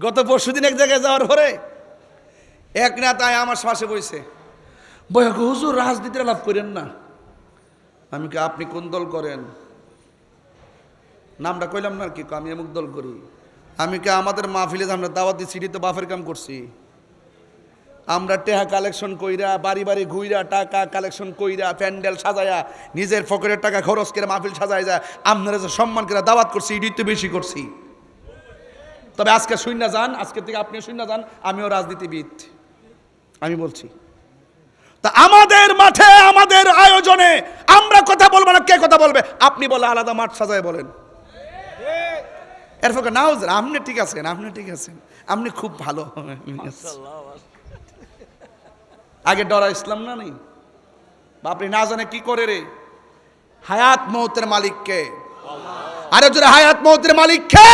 গত পরশুদিন এক জায়গায় যাওয়ার পরে এক নেতায় আমার পাশে বসে বয়া হুজুর রাজনীতির লাভ করেন না। আমি কি আপনি কোন দল করেন? নামটা কইলাম না কি, আমি অমুক দল করি। আমি কি আমাদের মাহফিলে আমরা দাওয়াতি সিটি তো বাফের কাম করছি, আমরা টেহা কালেকশন কইরা বাড়ি বাড়ি ঘুইরা টাকা কালেকশন কইরা প্যান্ডেল সাজায়া নিজের পকেটের টাকা খরচ করে মাহফিল সাজায় যায় আপনারা যে সম্মান করে দাওয়াত করছি এটাই তো বেশি করছি। তবে আজকে শূন্য যান, আজকে থেকে আপনি শূন্য যান, আমিও রাজনীতিবিদ, আমি বলছি। তা আমাদের মাঠে আমাদের আয়োজনে আমরা কথা বলবো না, কে কথা বলবে? আপনি বলে আলাদা মাঠ সাজায় বলেন। এর ফলে নাও আপনি ঠিক আছেন, আপনি ঠিক আছেন, আপনি খুব ভালো। আগে ডরা ইসলাম না নেই আপনি না জানে কি করে রে। হায়াত মৌতের মালিক কে? আরে জোরে হায়াত মৌতের মালিক কে?